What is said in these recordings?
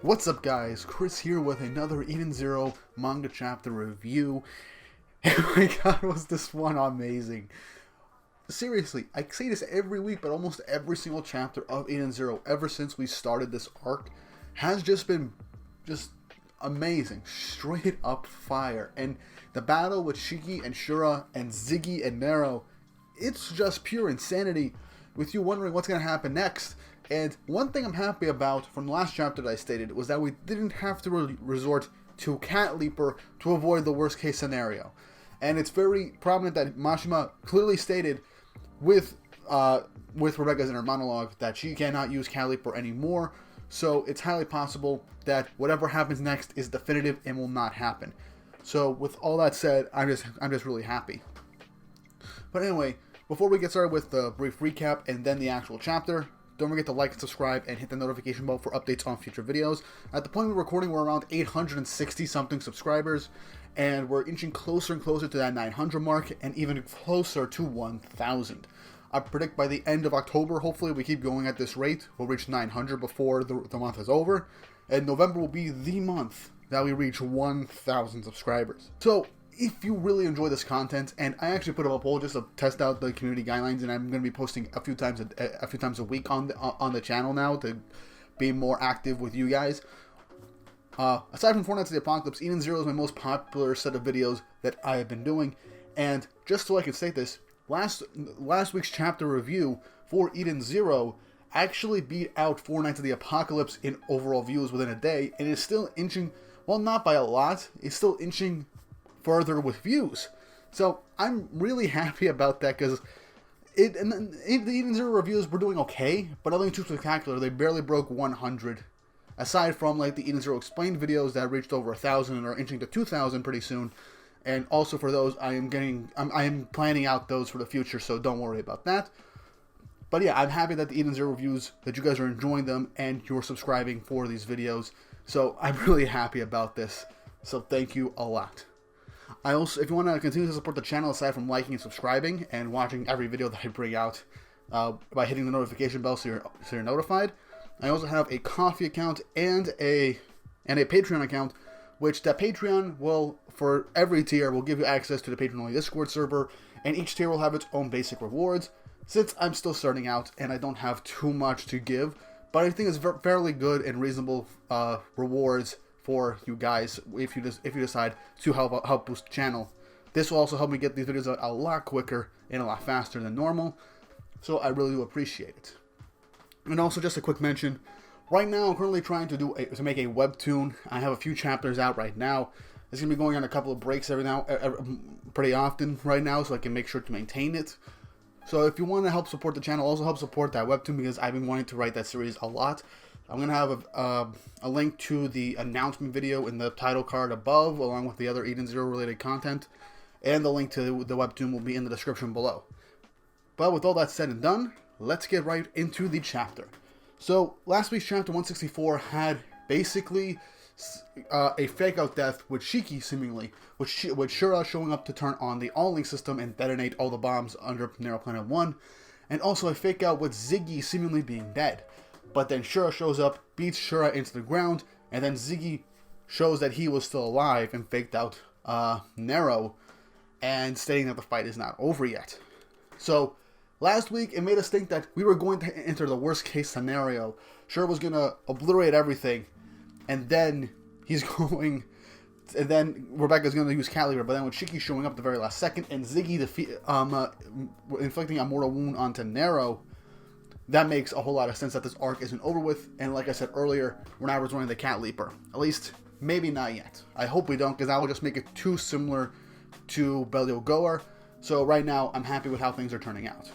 What's up guys, Chris here with another Eden Zero manga chapter review. And my god, was this one amazing. Seriously, I say this every week, but almost every single chapter of Eden Zero ever since we started this arc has just been amazing. Straight up fire. And the battle with Shiki and Shura and Ziggy and Nero, it's just pure insanity with you wondering what's going to happen next. And one thing I'm happy about from the last chapter that I stated was that we didn't have to resort to Cat Leaper to avoid the worst case scenario. And it's very prominent that Mashima clearly stated with Rebecca's inner monologue that she cannot use Cat Leaper anymore. So it's highly possible that whatever happens next is definitive and will not happen. So with all that said, I'm just really happy. But anyway, before we get started with the brief recap and then the actual chapter, don't forget to like and subscribe and hit the notification bell for updates on future videos. At the point of recording, we're around 860 something subscribers, and we're inching closer and closer to that 900 mark, and even closer to 1,000. I predict by the end of October, hopefully we keep going at this rate, we'll reach 900 before the month is over, and November will be the month that we reach 1,000 subscribers. So if you really enjoy this content, and I actually put up a poll just to test out the community guidelines, and I'm going to be posting a few times a week on the channel now to be more active with you guys. Aside from Four Nights of the Apocalypse, Eden Zero is my most popular set of videos that I have been doing, and just so I can state this, last week's chapter review for Eden Zero actually beat out Four Nights of the Apocalypse in overall views within a day, and is still inching, well, not by a lot, it's still inching further with views. So I'm really happy about that, because the Eden Zero reviews were doing okay, but nothing too spectacular. They barely broke 100. Aside from like the Eden Zero explained videos that reached over 1,000 and are inching to 2,000 pretty soon. And also for those, I am planning out those for the future, so don't worry about that. But yeah, I'm happy that the Eden Zero reviews, that you guys are enjoying them and you're subscribing for these videos. So I'm really happy about this. So thank you a lot. I also, if you want to continue to support the channel aside from liking and subscribing and watching every video that I bring out by hitting the notification bell so you're notified, I also have a Ko-fi account and a Patreon account, which that Patreon will, for every tier, will give you access to the Patreon-only Discord server, and each tier will have its own basic rewards. Since I'm still starting out and I don't have too much to give, but I think it's fairly good and reasonable rewards for you guys if you decide to help boost the channel. This will also help me get these videos out a lot quicker and a lot faster than normal, so I really do appreciate it. And also, just a quick mention, right now I'm currently trying to make a webtoon. I have a few chapters out right now. It's going to be going on a couple of breaks pretty often right now, so I can make sure to maintain it. So if you want to help support the channel, also help support that webtoon, because I've been wanting to write that series a lot. I'm going to have a link to the announcement video in the title card above, along with the other Eden Zero related content, and the link to the webtoon will be in the description below. But with all that said and done, let's get right into the chapter. So last week's chapter 164 had basically a fake out death with Shiki seemingly, with Shura showing up to turn on the all-link system and detonate all the bombs under Nero Planet 1, and also a fake out with Ziggy seemingly being dead. But then Shura shows up, beats Shura into the ground, and then Ziggy shows that he was still alive and faked out Nero, and stating that the fight is not over yet. So last week, it made us think that we were going to enter the worst case scenario. Shura was going to obliterate everything, and then Rebecca's going to use Cat Leaper, but then with Shiki showing up at the very last second, and Ziggy inflicting a mortal wound onto Nero, that makes a whole lot of sense that this arc isn't over with, and like I said earlier, we're not resorting to the Cat Leaper. At least, maybe not yet. I hope we don't, because that will just make it too similar to Bellio Goer. So right now, I'm happy with how things are turning out.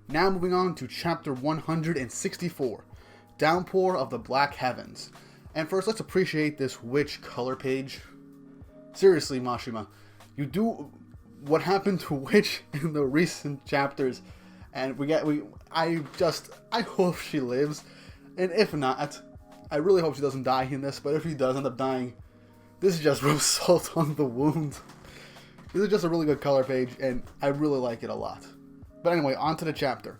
Now moving on to chapter 164, Downpour of the Black Heavens. And first, let's appreciate this witch color page. Seriously, Mashima, you do what happened to Witch in the recent chapters, and I hope she lives, and if not, I really hope she doesn't die in this, but if she does end up dying, this is just rubs salt on the wound. This is just a really good color page, and I really like it a lot. But anyway, on to the chapter.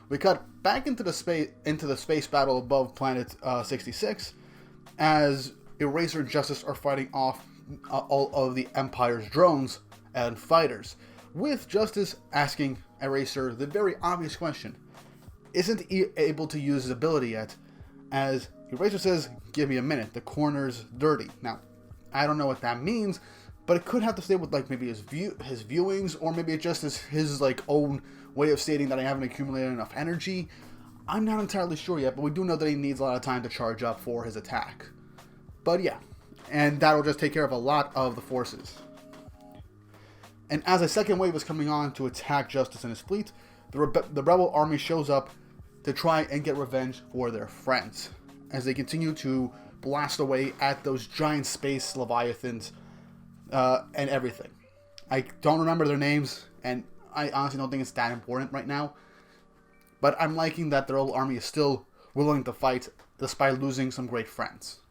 We cut back into the space battle above Planet 66, as Eraser and Justice are fighting off all of the Empire's drones and fighters, with Justice asking Eraser the very obvious question: isn't he able to use his ability yet? As Eraser says, give me a minute, the corner's dirty. Now, I don't know what that means, but it could have to stay with like maybe his viewings, or maybe it just is his like own way of stating that I haven't accumulated enough energy. I'm not entirely sure yet, but we do know that he needs a lot of time to charge up for his attack. But yeah, and that'll just take care of a lot of the forces. And as a second wave is coming on to attack Justice and his fleet, the rebel army shows up to try and get revenge for their friends, as they continue to blast away at those giant space leviathans and everything. I don't remember their names, and I honestly don't think it's that important right now. But I'm liking that their whole army is still willing to fight, despite losing some great friends.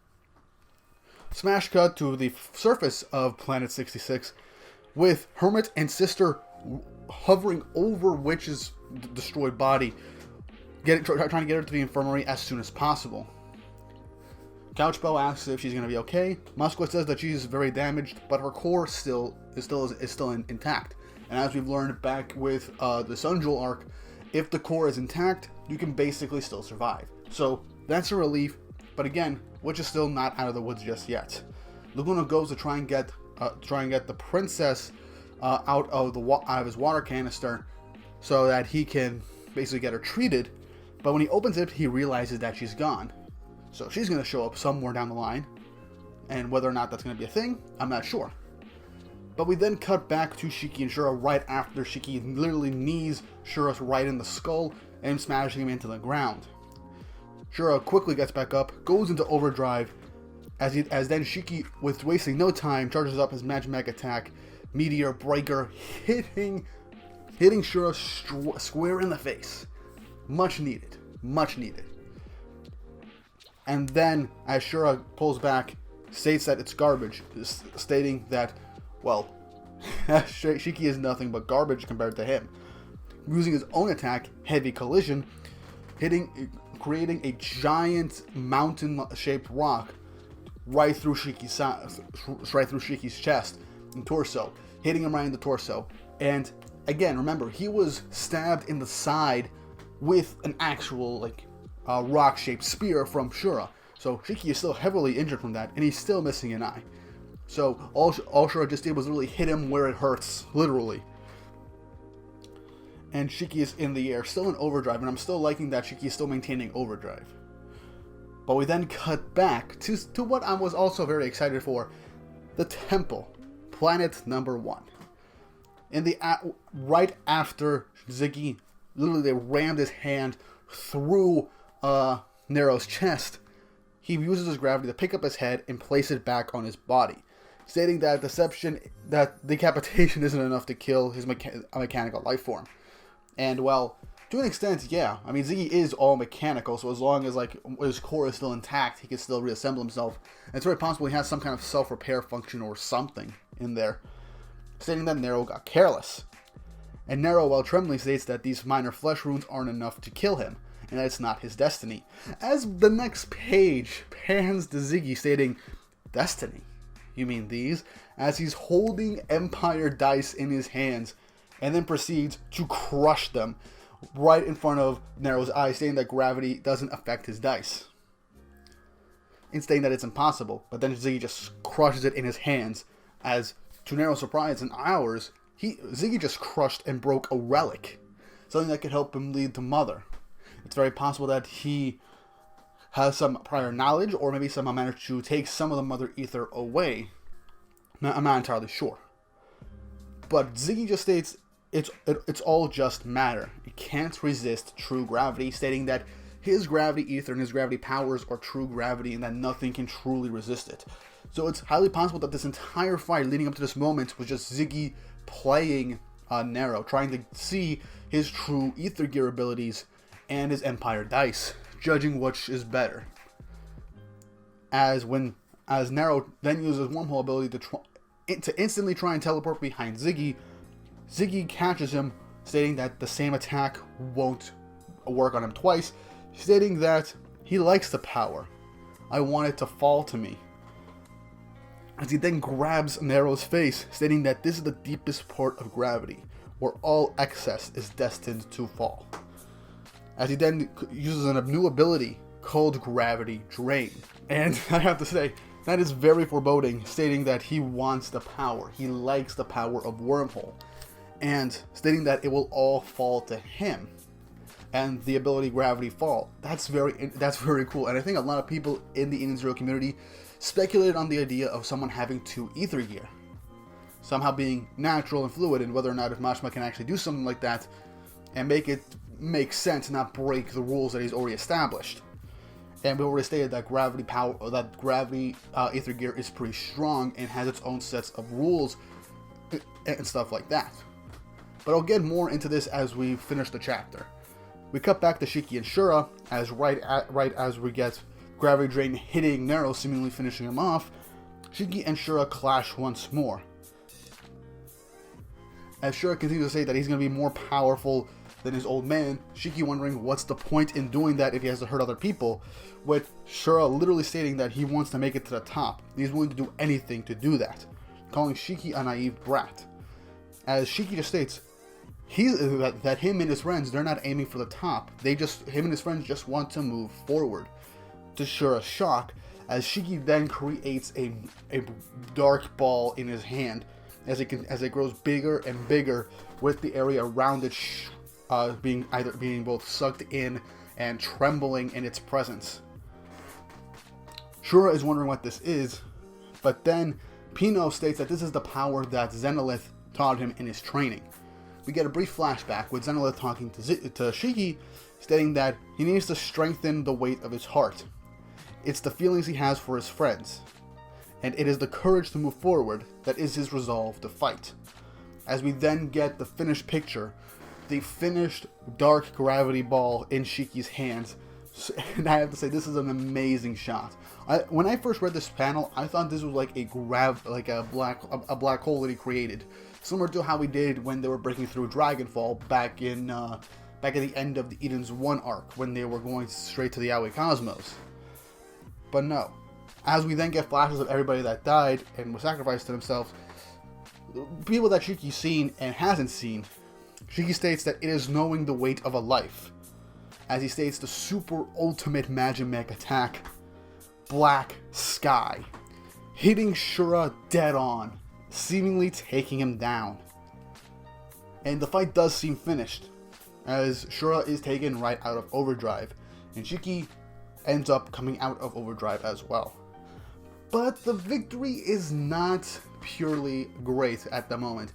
Smash cut to the surface of Planet 66, with Hermit and Sister hovering over Witch's destroyed body, trying to get her to the infirmary as soon as possible. Couchbell asks if she's going to be okay. Musquet says that she's very damaged, but her core is still intact. And as we've learned back with the Sun Jewel arc, if the core is intact, you can basically still survive. So that's a relief. But again, Witch is still not out of the woods just yet. Laguna goes to try and get the princess out of his water canister, so that he can basically get her treated. But when he opens it, he realizes that she's gone. So she's going to show up somewhere down the line, and whether or not that's going to be a thing, I'm not sure. But we then cut back to Shiki and Shura right after Shiki literally knees Shura right in the skull and smashing him into the ground. Shura quickly gets back up, goes into overdrive, as then Shiki, with wasting no time, charges up his Magic attack, Meteor Breaker, hitting Shura square in the face. Much needed. And then, as Shura pulls back, states that it's garbage, stating that, well, Shiki is nothing but garbage compared to him. Using his own attack, Heavy Collision, creating a giant mountain-shaped rock right through Shiki's chest and torso, hitting him right in the torso. And again, remember, he was stabbed in the side with an actual rock-shaped spear from Shura. So Shiki is still heavily injured from that, and he's still missing an eye. So all Shura just did was literally hit him where it hurts, literally. And Shiki is in the air, still in overdrive, and I'm still liking that Shiki is still maintaining overdrive. But we then cut back to what I was also very excited for, the temple, planet number 1. Right after Ziggy, literally they rammed his hand through Nero's chest, he uses his gravity to pick up his head and place it back on his body, stating that decapitation isn't enough to kill his mechanical life form. And well, to an extent, yeah. I mean, Ziggy is all mechanical, so as long as his core is still intact, he can still reassemble himself. And it's very possible he has some kind of self-repair function or something in there, stating that Nero got careless. And Nero, while trembling, states that these minor flesh wounds aren't enough to kill him, and that it's not his destiny. As the next page pans to Ziggy, stating, "Destiny? You mean these?" As he's holding Empire dice in his hands, and then proceeds to crush them right in front of Nero's eyes, saying that gravity doesn't affect his dice. And saying that it's impossible, but then Ziggy just crushes it in his hands, as, to Nero's surprise and ours, Ziggy just crushed and broke a relic, something that could help him lead to Mother. It's very possible that he has some prior knowledge, or maybe somehow managed to take some of the Mother Ether away. I'm not entirely sure. But Ziggy just states it's all just matter. It can't resist true gravity, stating that his gravity ether and his gravity powers are true gravity and that nothing can truly resist it. So it's highly possible that this entire fight leading up to this moment was just Ziggy playing Nero, trying to see his true ether gear abilities and his Empire dice, judging which is better. As Nero then uses wormhole ability to instantly try and teleport behind Ziggy, Ziggy catches him, stating that the same attack won't work on him twice, stating that he likes the power. I want it to fall to me. As he then grabs Nero's face, stating that this is the deepest part of gravity, where all excess is destined to fall. As he then uses a new ability called Gravity Drain. And I have to say, that is very foreboding, stating that he wants the power. He likes the power of Wormhole. And stating that it will all fall to him. And the ability Gravity Fall. That's very cool. And I think a lot of people in the Eden Zero community speculated on the idea of someone having 2 Ether Gear. Somehow being natural and fluid, and whether or not if Mashima can actually do something like that and make it make sense, not break the rules that he's already established. And we already stated that gravity Ether Gear is pretty strong and has its own sets of rules and stuff like that. But I'll get more into this as we finish the chapter. We cut back to Shiki and Shura as right as we get Gravity Drain hitting Nero, seemingly finishing him off. Shiki and Shura clash once more. As Shura continues to say that he's going to be more powerful than his old man, Shiki wondering what's the point in doing that if he has to hurt other people, with Shura literally stating that he wants to make it to the top. He's willing to do anything to do that, calling Shiki a naive brat. As Shiki just states, that him and his friends, they're not aiming for the top. Him and his friends just want to move forward. To Shura's shock, as Shiki then creates a dark ball in his hand, as it grows bigger and bigger, with the area around it being both sucked in and trembling in its presence. Shura is wondering what this is, but then Pino states that this is the power that Zenithal taught him in his training. We get a brief flashback with Zenithal talking to Shiki, stating that he needs to strengthen the weight of his heart. It's the feelings he has for his friends, and it is the courage to move forward that is his resolve to fight. As we then get the finished picture, the finished dark gravity ball in Shiki's hands, and I have to say this is an amazing shot. When I first read this panel, I thought this was like a black hole that he created, similar to how he did when they were breaking through Dragonfall back at the end of the Eden's 1 arc, when they were going straight to the Aoi Cosmos. But no. As we then get flashes of everybody that died and was sacrificed to themselves, people that Shiki's seen and hasn't seen, Shiki states that it is knowing the weight of a life. As he states the super ultimate Magimech attack, Black Sky, hitting Shura dead on, seemingly taking him down. And the fight does seem finished, as Shura is taken right out of overdrive, and Shiki ends up coming out of overdrive as well. But the victory is not purely great at the moment.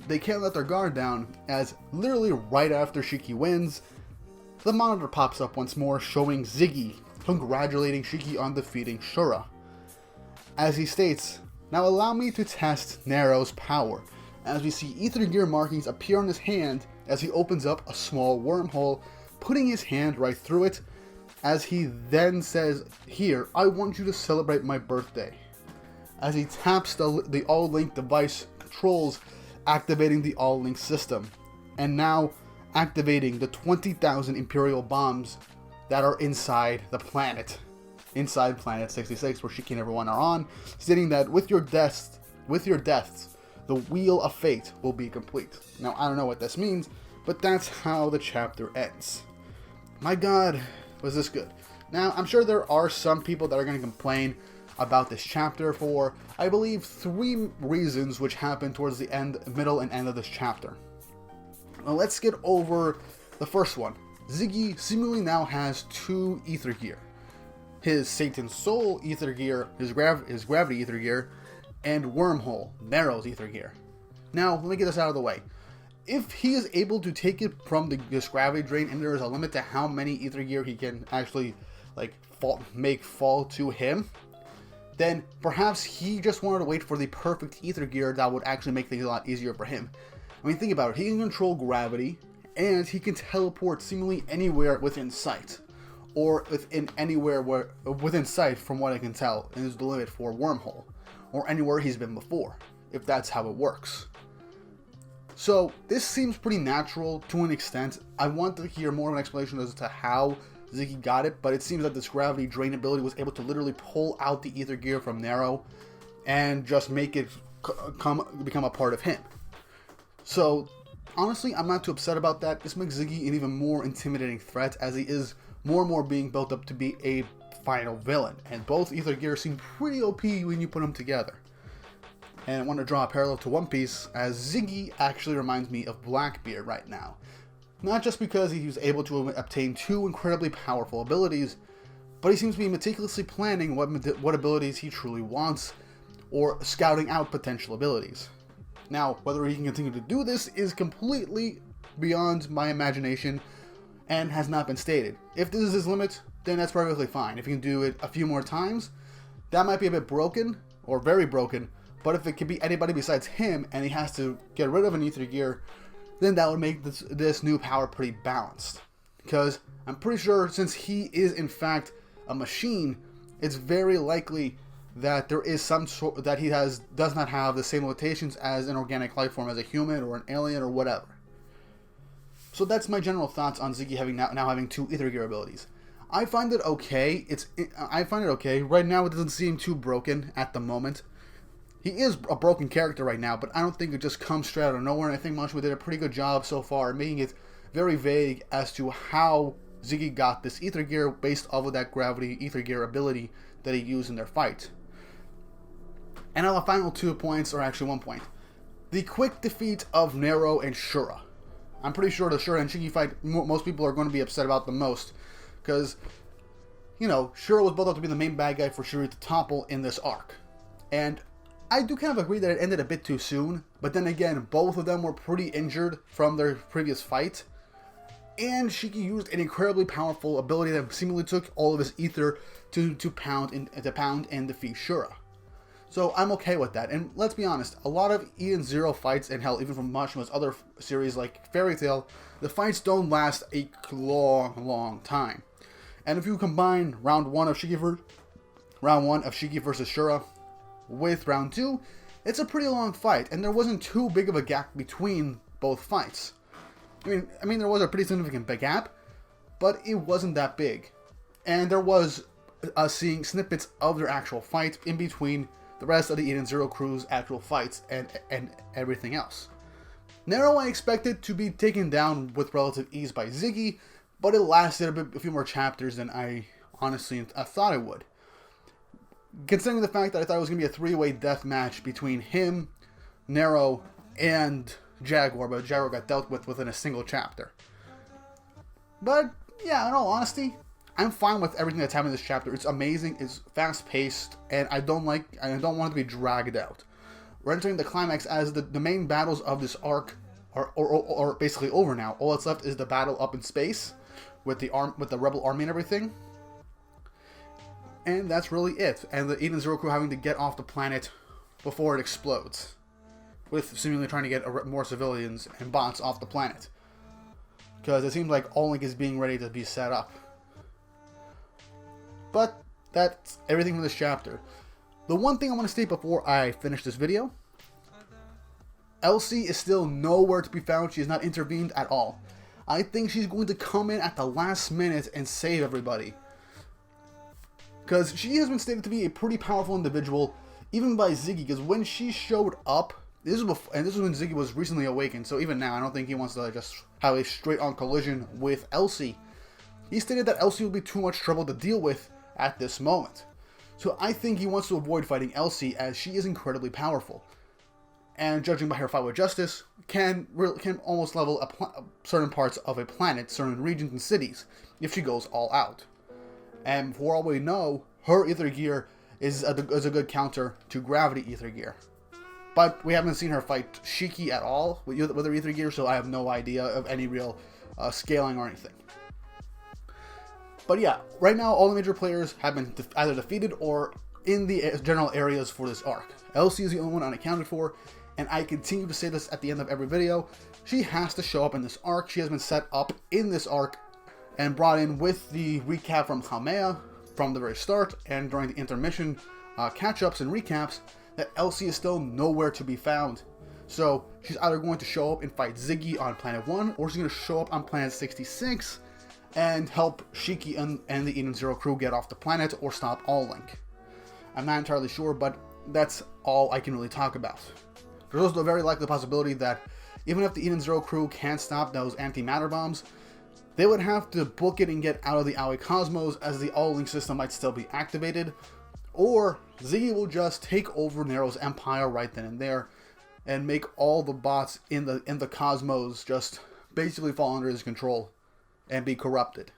They can't let their guard down, as literally right after Shiki wins, the monitor pops up once more showing Ziggy congratulating Shiki on defeating Shura. As he states, "Now allow me to test Nero's power," as we see Ether Gear markings appear on his hand as he opens up a small wormhole, putting his hand right through it, as he then says, "Here, I want you to celebrate my birthday." As he taps the All-Link device controls, activating the All-Link system, and now activating the 20,000 Imperial bombs that are inside the planet. Inside Planet 66, where Shiki and everyone are on, stating that with your deaths, the Wheel of Fate will be complete. Now, I don't know what this means, but that's how the chapter ends. My god, was this good. Now, I'm sure there are some people that are going to complain about this chapter for, I believe, 3 reasons which happen towards the middle and end of this chapter. Now, let's get over the first one. Ziggy seemingly now has 2 Ether Gear. His Satan's Soul Ether Gear, his Gravity Ether Gear, and Wormhole, Nero's Ether Gear. Now, let me get this out of the way. If he is able to take it from this Gravity Drain, and there is a limit to how many Ether Gear he can actually make fall to him, then perhaps he just wanted to wait for the perfect Ether Gear that would actually make things a lot easier for him. I mean, think about it. He can control gravity, and he can teleport seemingly anywhere within sight. Or within sight, from what I can tell, is the limit for Wormhole. Or anywhere he's been before, if that's how it works. So, this seems pretty natural to an extent. I want to hear more of an explanation as to how Ziggy got it, but it seems that this gravity drain ability was able to literally pull out the ether gear from Nero and just make it become a part of him. So honestly, I'm not too upset about that. This makes Ziggy an even more intimidating threat, as he is more and more being built up to be a final villain, and both ether gear seem pretty OP when you put them together. And I want to draw a parallel to One Piece, as Ziggy actually reminds me of Blackbeard right now. Not just because he was able to obtain two incredibly powerful abilities, but he seems to be meticulously planning what abilities he truly wants, or scouting out potential abilities. Now, whether he can continue to do this is completely beyond my imagination and has not been stated. If this is his limit, then that's perfectly fine. If he can do it a few more times, that might be a bit broken, or very broken, but if it can be anybody besides him and he has to get rid of an ether gear, then that would make this new power pretty balanced. Because I'm pretty sure, since he is in fact a machine, it's very likely that there is some sort that he does not have the same limitations as an organic life form, as a human or an alien or whatever. So that's my general thoughts on Ziggy now having two ether gear abilities. I find it okay. I find it okay. Right now it doesn't seem too broken at the moment. He is a broken character right now, but I don't think it just comes straight out of nowhere, and I think Manchua did a pretty good job so far, making it very vague as to how Ziggy got this ether gear based off of that gravity ether gear ability that he used in their fight. And now the final 2 points, or actually 1 point. The quick defeat of Nero and Shura. I'm pretty sure the Shura and Shiki fight most people are going to be upset about the most, because, you know, Shura was built up to be the main bad guy for Shuri to topple in this arc. And I do kind of agree that it ended a bit too soon, but then again, both of them were pretty injured from their previous fight, and Shiki used an incredibly powerful ability that seemingly took all of his ether to pound and defeat Shura. So I'm okay with that, and let's be honest, a lot of Eden Zero fights, and hell, even from Machua's other series like Fairy Tail, the fights don't last a long time. And if you combine round 1 of Shiki versus Shura with round 2, it's a pretty long fight, and there wasn't too big of a gap between both fights. I mean there was a pretty significant gap, but it wasn't that big. And there was seeing snippets of their actual fight in between the rest of the Eden Zero crew's actual fights and everything else. Nero I expected to be taken down with relative ease by Ziggy, but it lasted a few more chapters than I honestly thought it would. Considering the fact that I thought it was going to be a 3-way death match between him, Nero, and Jaguar, but Jaguar got dealt with within a single chapter. But yeah, in all honesty, I'm fine with everything that's happening in this chapter. It's amazing, it's fast-paced, and I don't want it to be dragged out. We're entering the climax as the main battles of this arc are basically over now. All that's left is the battle up in space with the rebel army and everything. And that's really it. And the Eden Zero crew having to get off the planet before it explodes, with seemingly trying to get more civilians and bots off the planet, because it seems like All Link is being ready to be set up. But that's everything from this chapter. The one thing I want to state before I finish this video: Elsie is still nowhere to be found. She has not intervened at all. I think she's going to come in at the last minute and save everybody, because she has been stated to be a pretty powerful individual, even by Ziggy. Because when she showed up, this was when Ziggy was recently awakened. So even now, I don't think he wants to just have a straight-on collision with Elsie. He stated that Elsie would be too much trouble to deal with at this moment. So I think he wants to avoid fighting Elsie, as she is incredibly powerful, and judging by her fight with Justice, can almost level certain parts of a planet, certain regions and cities, if she goes all out. And for all we know, her ether gear is a good counter to gravity ether gear. But we haven't seen her fight Shiki at all with her ether gear, so I have no idea of any real scaling or anything. But yeah, right now all the major players have been either defeated or in the general areas for this arc. Elsie is the only one unaccounted for, and I continue to say this at the end of every video. She has to show up in this arc. She has been set up in this arc and brought in with the recap from Haumea from the very start, and during the intermission catch-ups and recaps, that Elsie is still nowhere to be found. So she's either going to show up and fight Ziggy on Planet 1, or she's going to show up on Planet 66 and help Shiki and the Eden Zero crew get off the planet or stop All Link. I'm not entirely sure, but that's all I can really talk about. There's also a very likely possibility that even if the Eden Zero crew can't stop those antimatter bombs, they would have to book it and get out of the Aoi Cosmos, as the All Link system might still be activated, or Ziggy will just take over Nero's empire right then and there, and make all the bots in the cosmos just basically fall under his control and be corrupted.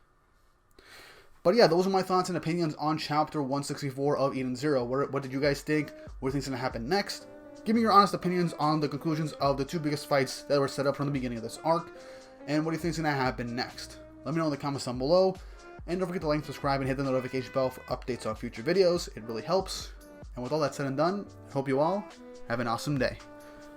But yeah, those are my thoughts and opinions on Chapter 164 of Eden Zero. What did you guys think? What do you think's going to happen next? Give me your honest opinions on the conclusions of the two biggest fights that were set up from the beginning of this arc, and what do you think's going to happen next? Let me know in the comments down below, and don't forget to like, subscribe, and hit the notification bell for updates on future videos. It really helps. And with all that said and done, I hope you all have an awesome day.